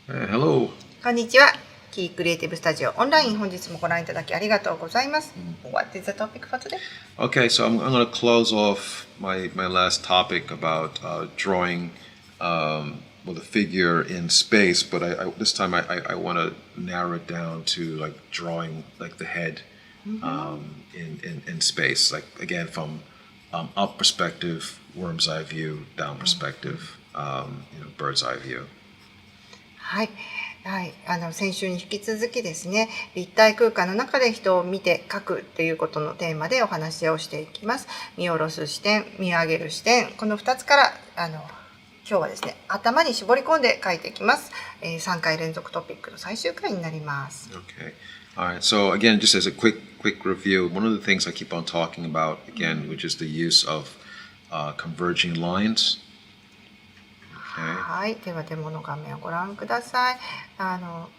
Hello. こんにちは。キークリエイティブスタジオオンライン、本日もご覧いただきありがとうございます。What is the topic for today? Okay, so I'm going to close off my last topic about drawing well, the figure in space, but this time I want to narrow it down to like drawing like the head in space, like again from up perspective, worm's eye view, down perspective, bird's eye view. はい。はい、先週に引き続きですね、立体空間の中で人を見て描くっていうことのテーマでお話をしていきます。見下ろす視点、見上げる視点、この2つから今日はですね、頭に絞り込んで描いていきます。3回連続トピックの最終回になります。Okay. All right. So again, just as a quick review, one of the things I keep on talking about again, which is the use of converging lines. はい、ではデモの画面をご覧ください。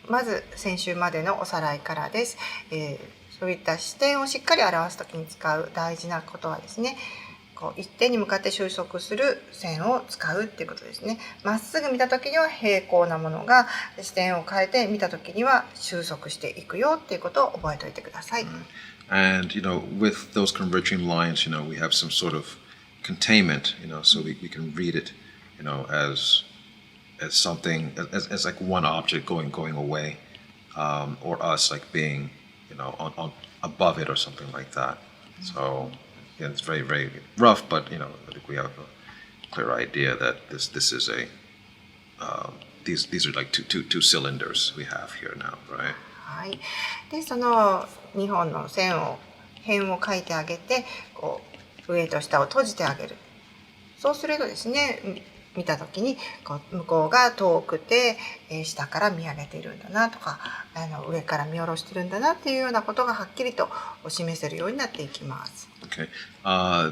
まず先週までのおさらいからです。そういった視点をしっかり表すときに使う大事なことはですね、こう一点に向かって収束する線を使うっていうことですね。まっすぐ見たときには平行なものが、視点を変えて見たときには収束していくよっていうことを覚えておいてください。And with those converging lines, we have some sort of containment, so we can read it. As something as like one object going away, or us like being, on above it or something like that. So again, it's very very rough, but I think we have a clear idea that this is a these are like two cylinders we have here now, right? はい。でその2本の線を辺を描いてあげて、こう上と下を閉じてあげる。そうするとですね、見た時に向こうが遠くて、下から見上げているんだなとか、上から見下ろしてるんだなっていうようなことがはっきりと示せるようになっていきます。Okay.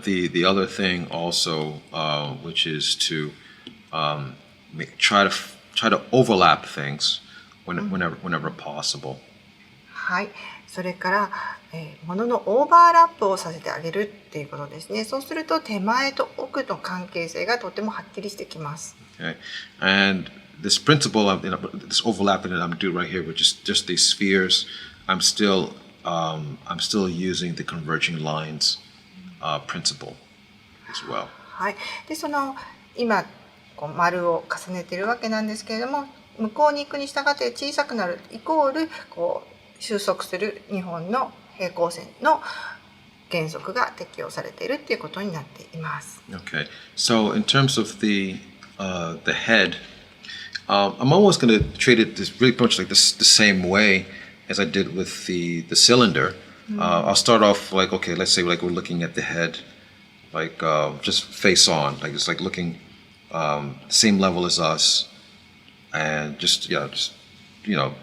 The other thing also, which is to try to overlap things whenever possible. はい。それから、物のオーバーラップをさせてあげるっていうことですね。そうすると手前と奥の関係性がとてもはっきりしてきます。Okay, and this principle of this overlapping that I'm doing right here, which is just these spheres, I'm still using the converging lines principle as well. はい。でその今こう丸を重ねているわけなんですけれども、向こうに行くに従って小さくなるイコールこう収束する2本の平行線の原則が適用されているっていうことになっています。Okay, so in terms of the head, I'm always going to treat it this really much like this the same way as I did with the cylinder. I'll start off like, okay, let's say like we're looking at the head, like just face on, like it's like looking same level as us, and just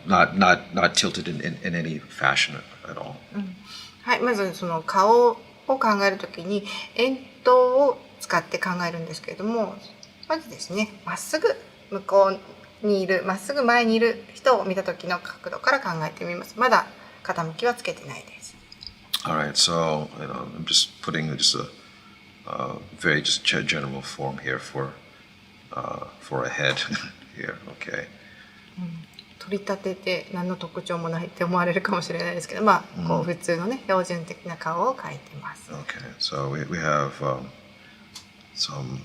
not tilted in any fashion at all. はい、まずその顔を考えるときに円筒を使って考えるんですけれども、まずですね、まっすぐ向こうにいる、まっすぐ前にいる人を見た時の角度から考えてみます。まだ傾きはつけてないです。All right, so I'm just putting just a very just general form here for a head here. Okay. 取り立てて何の特徴もないって思われるかもしれないですけど、まあこう普通のね標準的な顔を描いてます。Okay, so we have some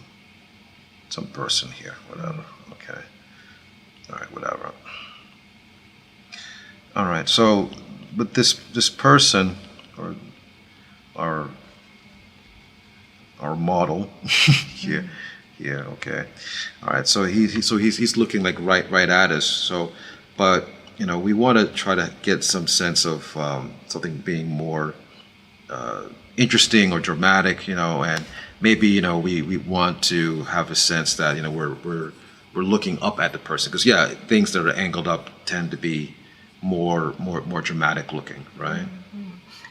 person here, whatever. Okay. All right, whatever. All right, so but this person or our model here, okay. All right, so he's looking like right at us. So, but we want to try to get some sense of something being more interesting or dramatic, and maybe we want to have a sense that we're looking up at the person, because things that are angled up tend to be more dramatic looking, right?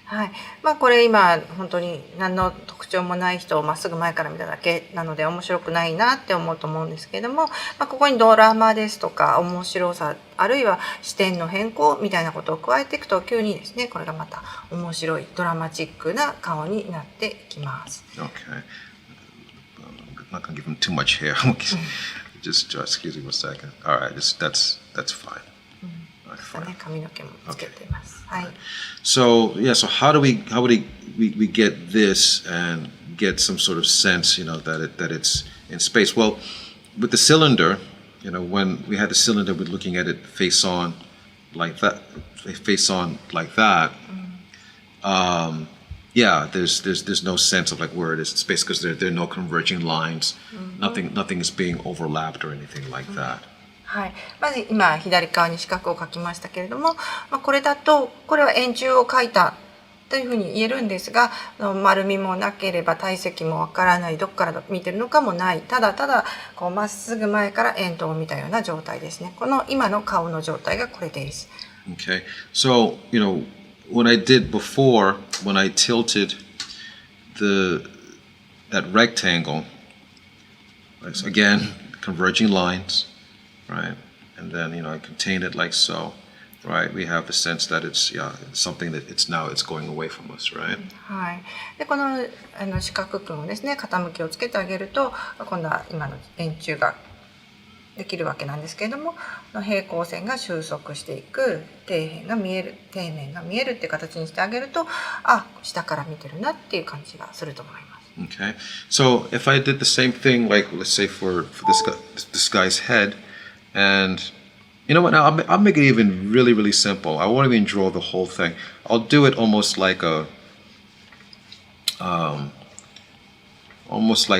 はい、まあこれ今本当に何の特徴もない人をまっすぐ前から見ただけなので面白くないなって思うと思うんですけれども、ここにドラマですとか面白さ、あるいは視点の変更みたいなことを加えていくと急にですね、これがまた面白いドラマチックな顔になっていきます。Okay. I'm not gonna give him too much hair. just excuse me 1 second. All right, that's fine. All right, そう fine. ね、髪の毛もつけています。はい。 So yeah, so how do we get this and get some sort of sense, that it's in space? Well, with the cylinder, when we had the cylinder, we're looking at it face on like that. Yeah, there's no sense of like where it is in space because there are no converging lines. Nothing is being overlapped or anything like that. はい、まず今左側に四角を描きましたけれども、これだとこれは円柱を描いたというふうに言えるんですが、丸みもなければ体積もわからない、どこから見てるのかもない、ただただこうまっすぐ前から円筒を見たような状態ですね。この今の顔の状態がこれです。 Okay, so when I did before, when I tilted that rectangle, so again converging lines, right, and then I contain it like so, right. We have the sense that it's something that it's going away from us, right. はい、でこの四角くんをですね、傾きをつけてあげると今度は今の円柱ができるわけなんですけれども、平行線が収束していく、底面が見えるっていう形にしてあげると、下から見てるなっていう感じがすると思います。 Okay, so if I did the same thing, like let's say for this guy's head, and you know what? Now I'll make it even really, really simple. I won't even draw the whole thing. I'll do it almost like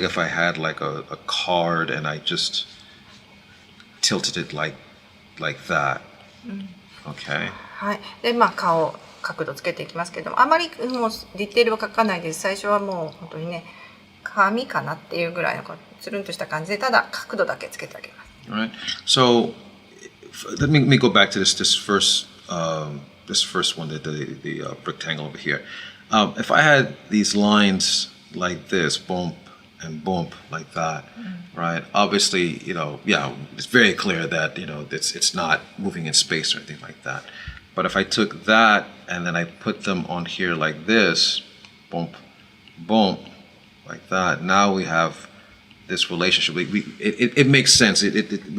if I had like a card and I just tilted it like that. Okay. はい、で顔角度つけていきますけれども、あまりもうディテールは描かないです。最初はもう本当にね、紙かなっていうぐらいのつるんとした感じで、ただ角度だけつけてあげます。 All right. So let me go back to this first one, the rectangle over here. If I had these lines like this, bump and bump like that, right? Obviously, it's very clear that it's not moving in space or anything like that. But if I took that and then I put them on here like this, bump, bump, like that, now we have this relationship. It makes sense. We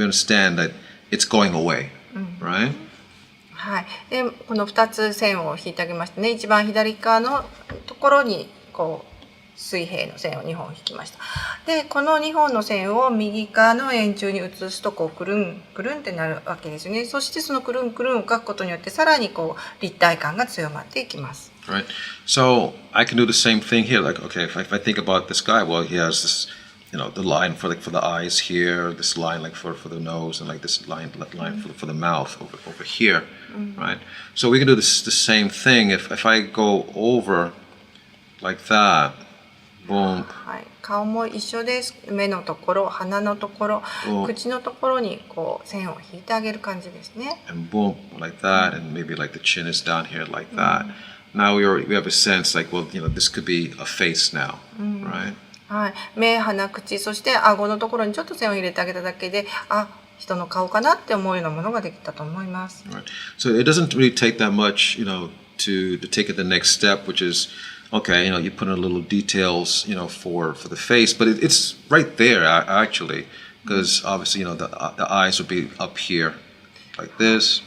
understand that it's going away, right? はい、でこの2つ線を引いてあげましてね、一番左側のところにこう水平の線を2本引きました。でこの2本の線を右側の円柱に移すとこうくるんくるんってなるわけですよね。そしてそのくるんくるんを描くことによってさらにこう立体感が強まっていきます。 Right. So I can do the same thing here. Like, okay, if I think about this guy, well, he has this, the line for the eyes here, this line like for the nose, and like this line for the mouth over here, right? So we can do the same thing. If I go over like that, boom. はい、顔も一緒です。目のところ、鼻のところ、口のところにこう線を引いてあげる感じですね。 And boom, like that, and maybe like the chin is down here like that. Now we have a sense like, well, this could be a face now, right? はい、目、鼻、口、そして顎のところにちょっと線を入れてあげただけで、人の顔かなって思うようなものができたと思います。 Right. So it doesn't really take that much, to take it the next step, which is, okay, you put in a little details, for the face, but it's right there actually, because obviously, the eyes will be up here, like this,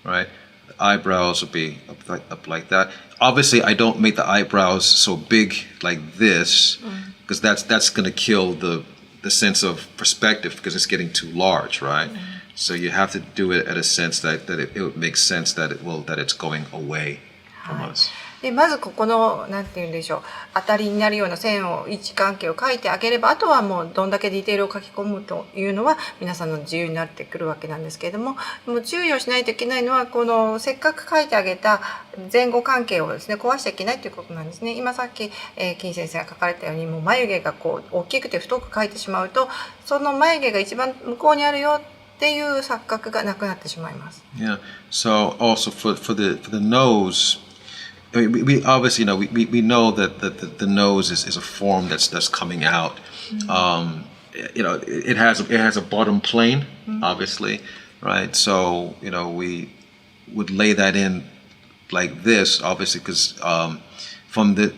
right? The eyebrows will be up like that. Obviously, I don't make the eyebrows so big like this, because that's going to kill the sense of perspective because it's getting too large, right? So you have to do it at a sense that it would make sense that it's going away from us. でまずここのなんて言うんでしょう、当たりになるような線を位置関係を書いてあげれば、あとはもうどんだけディテールを書き込むというのは皆さんの自由になってくるわけなんですけれども、もう注意をしないといけないのはこのせっかく書いてあげた前後関係をですね壊しちゃいけないということなんですね。今さっき、金先生が書かれたようにもう眉毛がこう大きくて太く描いてしまうと、その眉毛が一番向こうにあるよっていう錯覚がなくなってしまいます。 Yeah. So also for the nose. I mean, we obviously we know that the nose is a form that's coming out. It has a bottom plane, obviously, right? So we would lay that in like this, obviously, because from the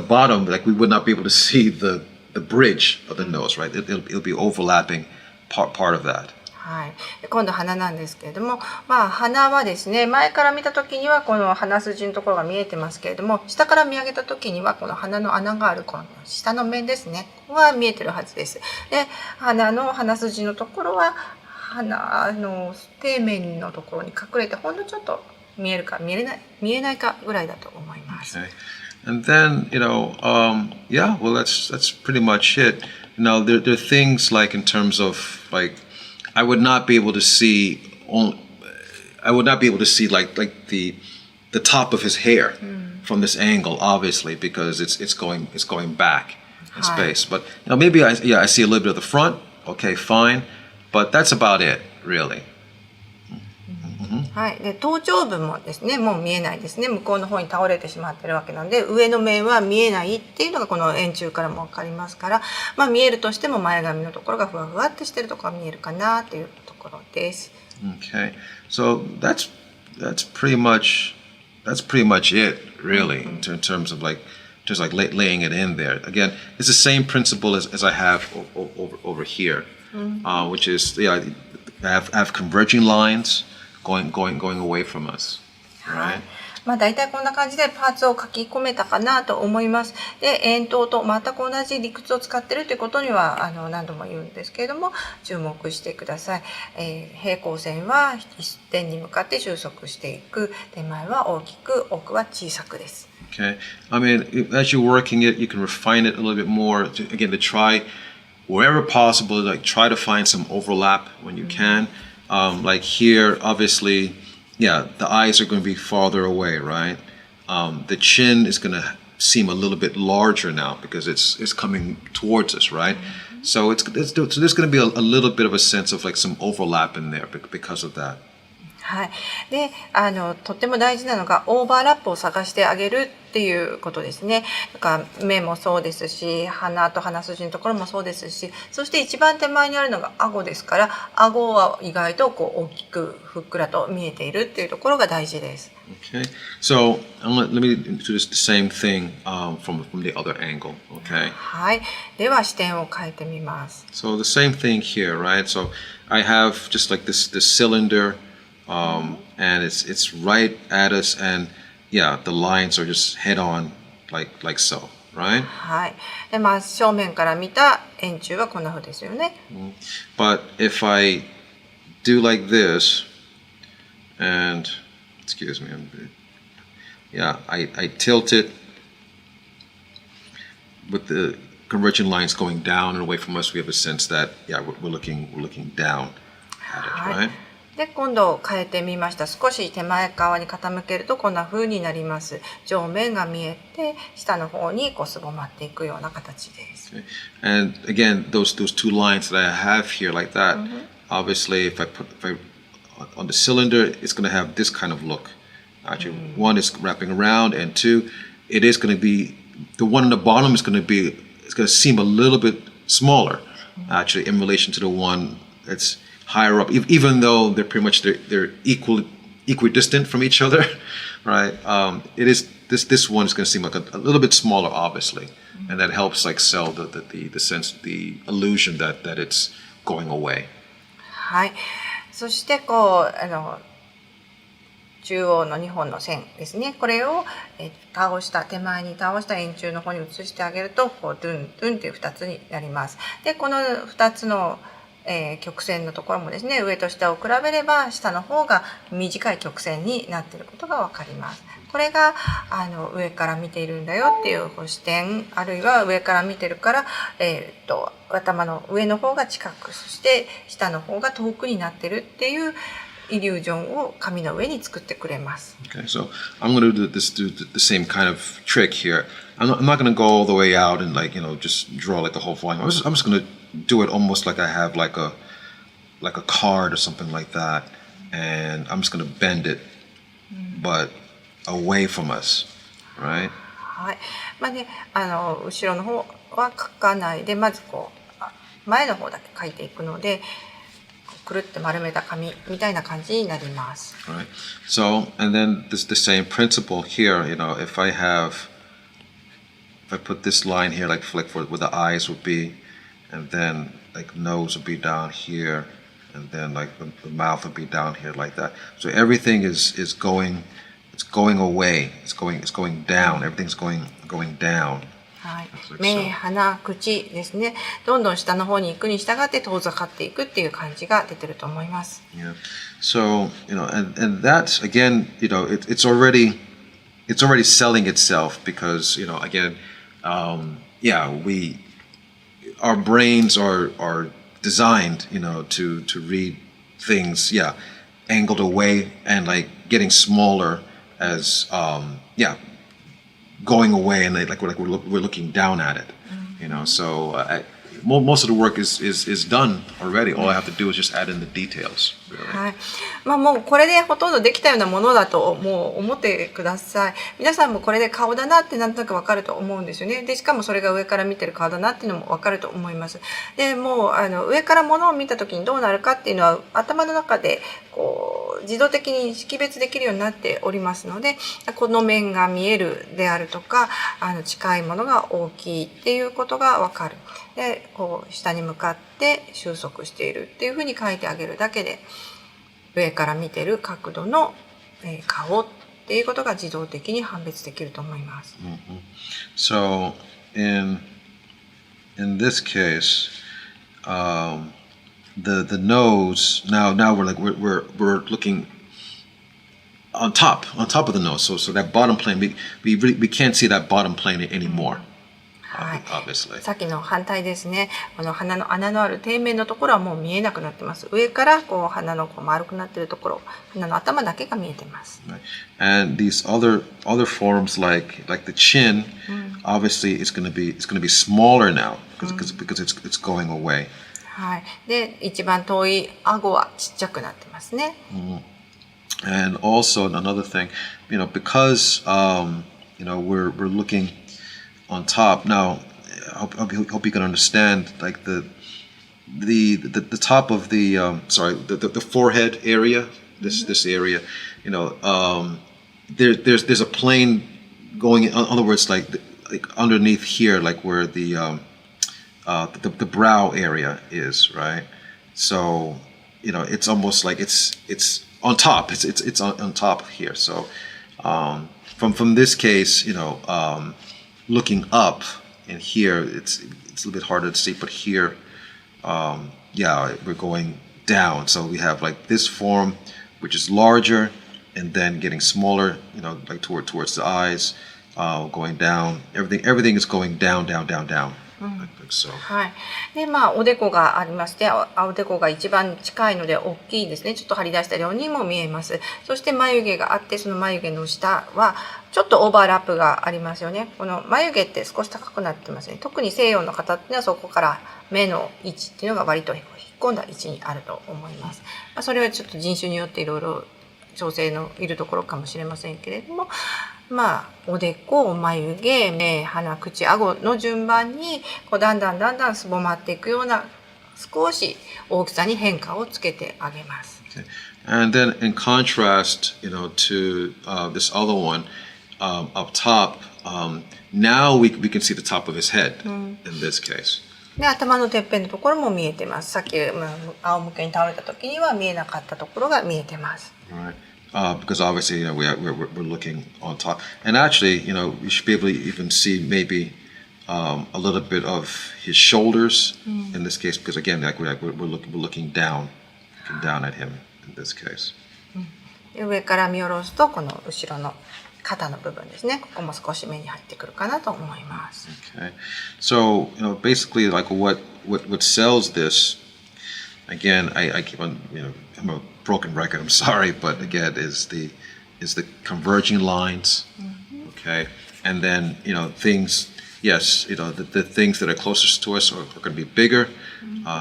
bottom, like we would not be able to see the bridge of the nose, right? It'll be overlapping part of that. はい、で今度鼻なんですけれども、鼻はですね、前から見た時にはこの鼻筋のところが見えてますけれども、下から見上げた時にはこの鼻の穴があるこの下の面ですね、ここが見えてるはずです。で鼻筋のところは鼻の底面のところに隠れてほんのちょっと見えるか見えないかぐらいだと思います。Okay. And then, yeah, well, that's pretty much it. Now, there are things like in terms of like, I would not be able to see like the top of his hair from this angle, obviously, because it's going back in space. But maybe I see a little bit of the front. Okay, fine, but that's about it, really. はい、で頭頂部もですね、もう見えないですね。向こうの方に倒れてしまってるわけなので、上の面は見えないっていうのがこの円柱からも分かりますから、見えるとしても前髪のところがふわふわってしてるところが見えるかなというところです。Okay, so that's pretty much it, really, in terms of like just like laying it in there. Again, it's the same principle as I have over here, which is I have converging lines going away from us, right? 大体こんな感じでパーツを書き込めたかなと思います。で、円筒と全く同じ理屈を使っているということには何度も言うんですけれども、注目してください。平行線は一点に向かって収束していく。手前は大きく、奥は小さくです。Okay, I mean, as you're working it, you can refine it a little bit more. Again, to try wherever possible, like try to find some overlap when you can. Like here, obviously, yeah, the eyes are going to be farther away, right? The chin is going to seem a little bit larger now because it's coming towards us, right? So there's going to be a little bit of a sense of like some overlap in there because of that. はい、でとっても大事なのがオーバーラップを探してあげるっていうことですね。だから目もそうですし、鼻と鼻筋のところもそうですし、そして一番手前にあるのが顎ですから、顎は意外と大きくふっくらと見えているっていうところが大事です。Okay, so let me do the same thing from the other angle. Okay. はい、では視点を変えてみます。So the same thing here, right? So I have just like this cylinder. And it's right at us, and yeah, the lines are just head on, like so, right? はい。で、正面から見た円柱はこんな風ですよね。But if I do like this, and excuse me, yeah, I tilt it with the convergent lines going down and away from us. We have a sense that yeah, we're looking down at it, right? で今度変えてみました。少し手前側に傾けるとこんな風になります。上面が見えて下の方にすぼまっていくような形です。Okay. And again, those two lines that I have here like that. Obviously, if I on the cylinder, it's going to have this kind of look. Actually, one is wrapping around, and two, it is going to be the one on the bottom is going to seem a little bit smaller, actually, in relation to the one that's higher up, even though they're pretty much they're equidistant from each other, right? It is this one is going to seem like a little bit smaller, obviously, and that helps like sell the sense, the illusion that it's going away. はい。そして中央の2本の線ですね。これを手前に倒した円柱の方に移してあげるとドゥンドゥンという2つになります。でこの2つの曲線のところもですね、上と下を比べれば下の方が短い曲線になっていることが分かります。これが上から見ているんだよっていう視点、あるいは上から見てるから、頭の上の方が近く、そして下の方が遠くになってるっていうイリュージョンを紙の上に作ってくれます。Okay, so I'm going to do the same kind of trick here. I'm not going to go all the way out and just draw like the whole volume. I'm just going to do it almost like I have like a card or something like that, and I'm just going to bend it, but away from us, right? はい。後ろの方は書かないで、まず前の方だけ書いていくので、くるって丸めた紙みたいな感じになります。Right. So, and then the same principle here. If I put this line here, like for where the eyes would be, and then like nose would be down here, and then like the mouth would be down here like that. So everything is going, it's going away. It's going down. Everything's going down. はい Like so. 目、鼻、口ですね。どんどん下の方に行くに従って遠ざかっていくっていう感じが出てると思います。Yeah. So and that's again, it's already selling itself because again, yeah, our brains are designed, to read things, yeah, angled away and like getting smaller as yeah, going away and like we're looking down at it, So most of the work is done already. All I have to do is just add in the details. Really. はい。もうこれでほとんどできたようなものだともう思ってください。皆さんもこれで顔だなってなんとなくわかると思うんですよね。で、しかもそれが上から見てる顔だなっていうのもわかると思います。で、もう上からものを見た時にどうなるかっていうのは頭の中でこう自動的に識別できるようになっておりますので、この面が見えるであるとか、近いものが大きいっていうことがわかる。で、こう下に向かって収束しているっていうふうに書いてあげるだけで、上から見てる角度の顔っていうことが自動的に判別できると思います。Mm-hmm. So in this case, the nose now we're looking on top of the nose. So that bottom plane we can't see that bottom plane anymore. はい、 Obviously. さっきの反対ですね。この鼻の穴のある底面のところはもう見えなくなってます。上からこう鼻のこう丸くなっているところ、鼻の頭だけが見えてます。Right. And these other forms like the chin, obviously it's going to be smaller now because it's going away. はい。で、一番遠い顎はちっちゃくなってますね。And also another thing, because we're looking on top now. I hope you can understand like the top of the the forehead area. This area, there's a plane going. In other words, like underneath here, like where the brow area is, right? So it's almost like it's on top. It's on top here. So from this case, looking up and here it's a little bit harder to see, but here yeah, we're going down, so we have like this form which is larger and then getting smaller, like towards the eyes, going down, everything is going down, like so. はい。で、おでこがありまして、おでこが一番近いので大きいですね。ちょっと張り出したようにも見えます。そして眉毛があって、その眉毛の下はちょっとオーバーラップがありますよね。この眉毛って少し高くなってますね。特に西洋の方っていうのはそこから目の位置っていうのが割と引っ込んだ位置にあると思います。それはちょっと人種によっていろいろ調整のいるところかもしれませんけれども、おでこ、眉毛、目、鼻、口、顎の順番にこうだんだんすぼまっていくような少し大きさに変化をつけてあげます。Okay. And then in contrast, to this other one up top, now we can see the top of his head in this case. で、頭のてっぺんのところも見えてます。さっき仰向けに倒れた時には見えなかったところが見えてます。Right. Because obviously, we're looking on top, and actually, you should be able to even see maybe a little bit of his shoulders in this case, because again, like we're looking down at him in this case. 上から見下ろすとこの後ろの肩の部分ですね。ここも少し目に入ってくるかなと思います。Okay, so basically, like what sells this. Again, I keep on, I'm a broken record. I'm sorry, but again, is the converging lines, okay, and then things. Yes, the things that are closest to us are going to be bigger.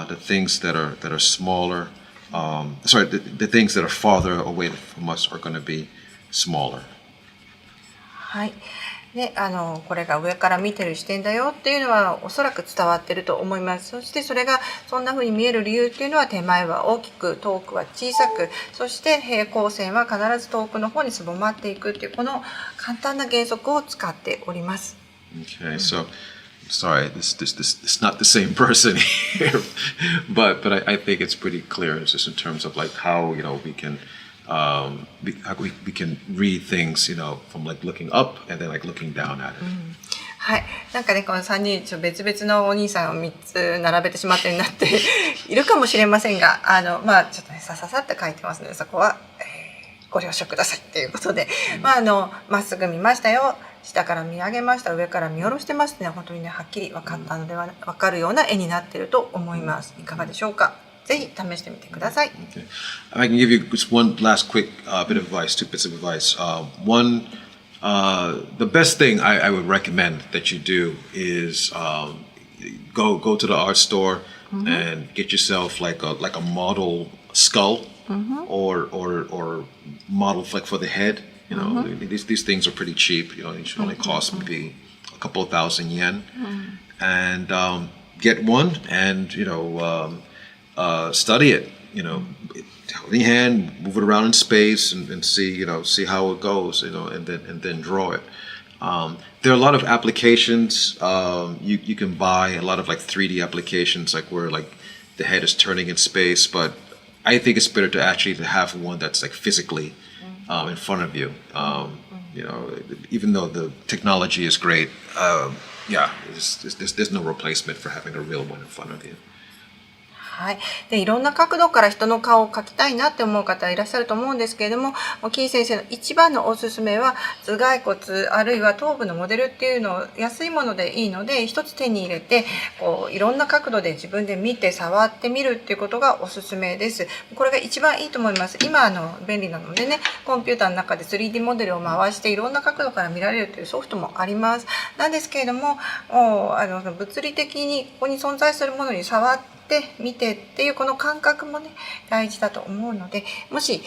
The things that are smaller, the things that are farther away from us are going to be smaller. はい。で、これが上から見てる視点だよっていうのはおそらく伝わってると思います。そしてそれがそんな風に見える理由っていうのは手前は大きく遠くは小さく、そして平行線は必ず遠くの方にすぼまっていくっていうこの簡単な原則を使っております。Okay, so sorry, this it's not the same person here, but I think it's pretty clear just in terms of like how we can how we can read things from like looking up and then like looking down at it. はい、なんかねこの3人別々のお兄さんを3つ並べてしまってになっているかもしれませんがまあちょっとねさささって書いてますのでそこは、ご了承くださいっていうことで、まっすぐ見ましたよ、下から見上げました、上から見下ろしてますね、本当にねはっきり分かったのでは分かるような絵になっていると思います。いかがでしょうか。ぜひ試してみてください。Okay. I can give you just one last quick bit of advice, 2 bits of advice. One, the best thing I would recommend that you do is go to the art store and get yourself like a model skull or model like for the head. These things are pretty cheap. They should only cost maybe a couple of thousand yen, and get one and study it. Hold in your hand, move it around in space, and see how it goes. And then draw it. There are a lot of applications you can buy. A lot of like 3D applications, like where like the head is turning in space. But I think it's better to actually have one that's like physically in front of you. Even though the technology is great, there's no replacement for having a real one in front of you. はい、でいろんな角度から人の顔を描きたいなって思う方いらっしゃると思うんですけれども、キー先生の一番のおすすめは頭蓋骨あるいは頭部のモデルっていうのを安いものでいいので一つ手に入れていろんな角度で自分で見て触ってみるっていうことがおすすめです。これが一番いいと思います。今便利なのでね、コンピューターの中で 3D モデルを回していろんな角度から見られるというソフトもあります。なんですけれども、物理的にここに存在するものに触って見てっていうこの感覚もね大事だと思うので、もし、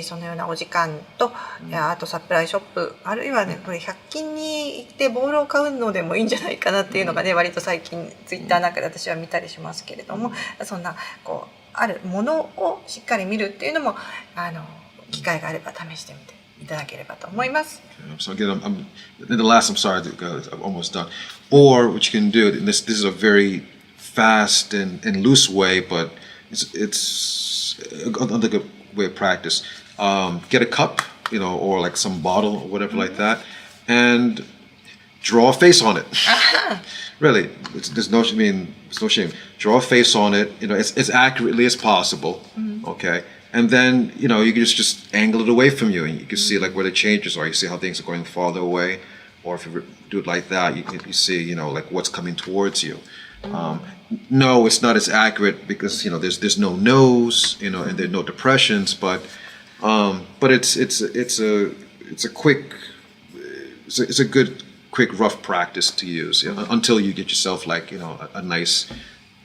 そのようなお時間とあとサプライショップあるいはねこれ100均に行ってボールを買うのでもいいんじゃないかなっていうのがね割と最近ツイッターなんかで私は見たりしますけれども、そんなあるものをしっかり見るっていうのも機会があれば試してみていただければと思います。So again, I'm in the last. I'm sorry, I'm almost done. Or what you can do, and this is a very fast and loose way, but it's another good way of practice. Get a cup, or like some bottle or whatever like that, and draw a face on it. Really, there's no shame. Draw a face on it, as accurately as possible. Okay. And then, you can just angle it away from you and you can see like where the changes are. You see how things are going farther away. Or if you do it like that, you see, like what's coming towards you. No, it's not as accurate because, there's no nose, and there are no depressions, but it's a good, quick, rough practice to use until you get yourself like, a nice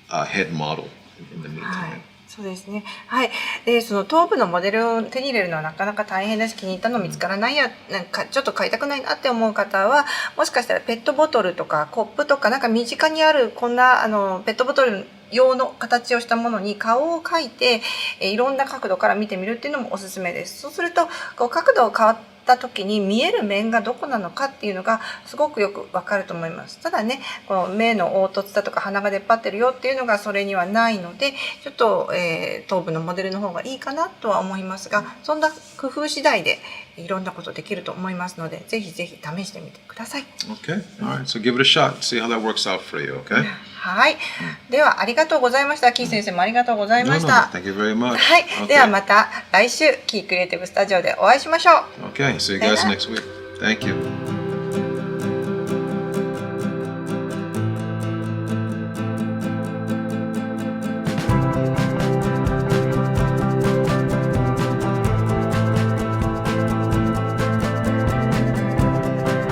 head model in the meantime. そうですね。はい。で、その頭部のモデルを手に入れるのはなかなか大変だし、気に入ったの見つからないや、なんかちょっと買いたくないなって思う方は、もしかしたらペットボトルとかコップとかなんか身近にあるこんなペットボトル用の形をしたものに顔を描いて、いろんな角度から見てみるっていうのもおすすめです。そうすると角度が変わった時に見える面がどこなのかっていうのがすごくよくわかると思います。ただね、この目の凹凸だとか鼻が出っ張ってるよっていうのがそれにはないので、ちょっと、頭部のモデルの方がいいかなとは思いますが、そんな工夫次第でいろんなことできると思いますので、ぜひぜひ試してみてください。Okay, all right. So give it a shot. See how that works out for you. Okay. はい。ではありがとうございました。キー先生もありがとうございました。Thank you very much. はい。ではまた来週キークリエイティブスタジオでお会いしましょう。Okay. See you guys next week. Thank you.